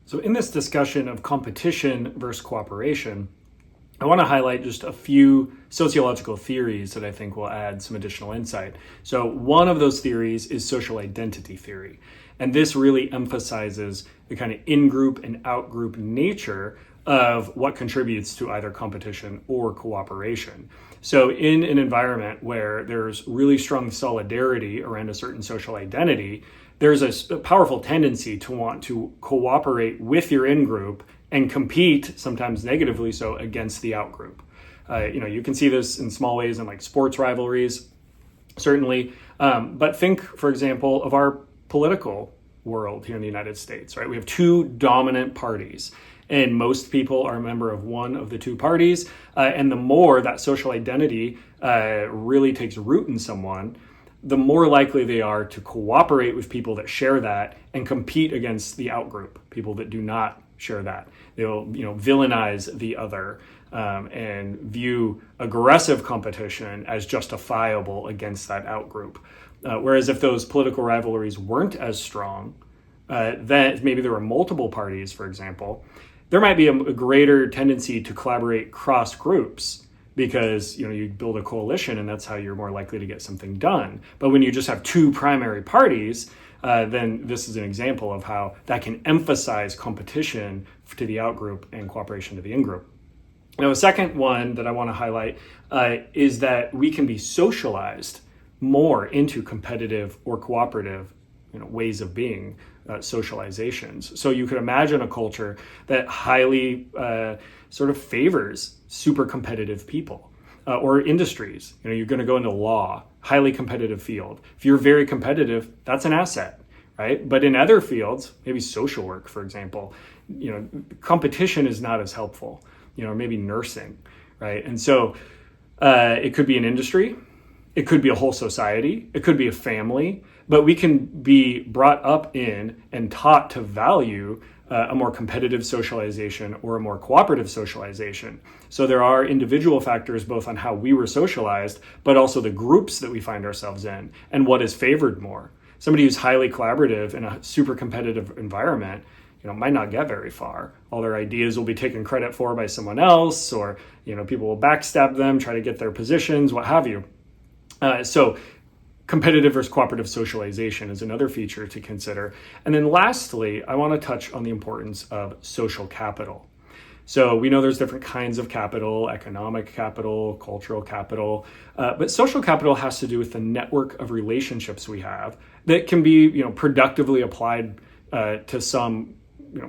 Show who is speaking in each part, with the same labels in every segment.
Speaker 1: So in this discussion of competition versus cooperation, I want to highlight just a few sociological theories that I think will add some additional insight. So one of those theories is social identity theory. And this really emphasizes the kind of in-group and out-group nature of what contributes to either competition or cooperation. So in an environment where there's really strong solidarity around a certain social identity, there's a powerful tendency to want to cooperate with your in-group and compete, sometimes negatively so, against the out-group. You can see this in small ways in like sports rivalries, certainly. But think, for example, of our political world here in the United States, right? We have two dominant parties, and most people are a member of one of the two parties. And the more that social identity really takes root in someone, the more likely they are to cooperate with people that share that and compete against the out-group, people that do not share that. They'll villainize the other and view aggressive competition as justifiable against that out-group. Whereas if those political rivalries weren't as strong, then maybe there were multiple parties, for example, there might be a greater tendency to collaborate cross groups because you build a coalition and that's how you're more likely to get something done. But when you just have two primary parties, then this is an example of how that can emphasize competition to the out-group and cooperation to the in-group. Now, a second one that I want to highlight is that we can be socialized more into competitive or cooperative ways of being, socializations. So you could imagine a culture that highly sort of favors super competitive people or industries. You're going to go into law, highly competitive field. If you're very competitive, that's an asset, right? But in other fields, maybe social work, for example, competition is not as helpful, maybe nursing, right? And so it could be an industry, it could be a whole society, it could be a family, but we can be brought up in and taught to value a more competitive socialization or a more cooperative socialization. So there are individual factors both on how we were socialized, but also the groups that we find ourselves in and what is favored more. Somebody who's highly collaborative in a super competitive environment, might not get very far. All their ideas will be taken credit for by someone else, or people will backstab them, try to get their positions, what have you. So competitive versus cooperative socialization is another feature to consider. And then lastly, I want to touch on the importance of social capital. So we know there's different kinds of capital, economic capital, cultural capital, but social capital has to do with the network of relationships we have that can be productively applied to some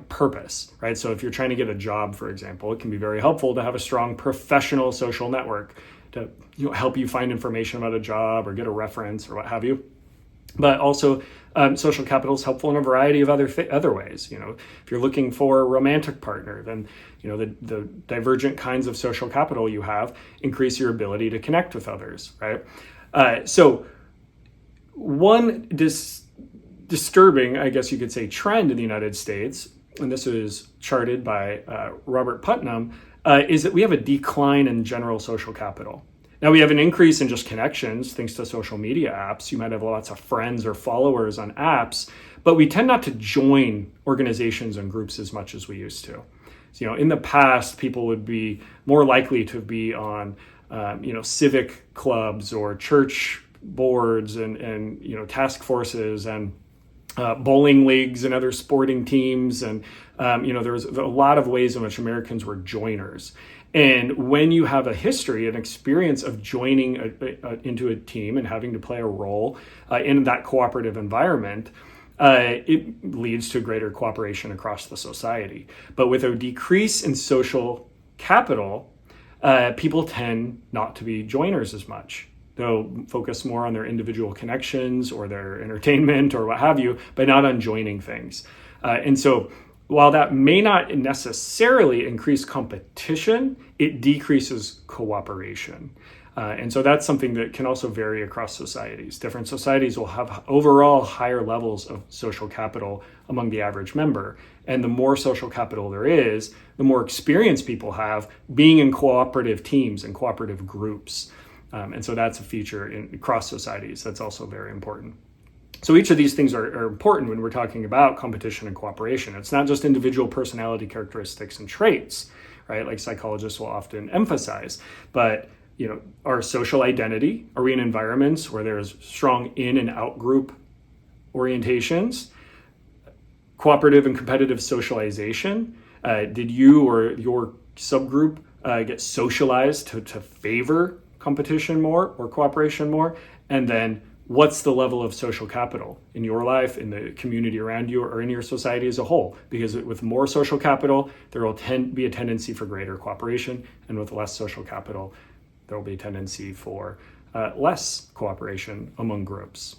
Speaker 1: purpose, right? So if you're trying to get a job, for example, it can be very helpful to have a strong professional social network to help you find information about a job or get a reference or what have you. But also social capital is helpful in a variety of other ways. If you're looking for a romantic partner, then the divergent kinds of social capital you have increase your ability to connect with others, right? So one disturbing, I guess you could say, trend in the United States, and this is charted by Robert Putnam, is that we have a decline in general social capital. Now we have an increase in just connections thanks to social media apps. You might have lots of friends or followers on apps, but we tend not to join organizations and groups as much as we used to. So, in the past, people would be more likely to be on, civic clubs or church boards and task forces and bowling leagues and other sporting teams. And, there was a lot of ways in which Americans were joiners. And when you have a history, an experience of joining into a team and having to play a role in that cooperative environment, it leads to greater cooperation across the society. But with a decrease in social capital, people tend not to be joiners as much. They'll focus more on their individual connections or their entertainment or what have you, but not on joining things. And so while that may not necessarily increase competition, it decreases cooperation. And so that's something that can also vary across societies. Different societies will have overall higher levels of social capital among the average member. And the more social capital there is, the more experience people have being in cooperative teams and cooperative groups. And so that's a feature across societies that's also very important. So each of these things are important when we're talking about competition and cooperation. It's not just individual personality characteristics and traits, right? Like psychologists will often emphasize, but our social identity. Are we in environments where there's strong in and out group orientations? Cooperative and competitive socialization. Did you or your subgroup get socialized to favor competition more or cooperation more? And then what's the level of social capital in your life, in the community around you, or in your society as a whole? Because with more social capital, there will be a tendency for greater cooperation, and with less social capital, there will be a tendency for less cooperation among groups.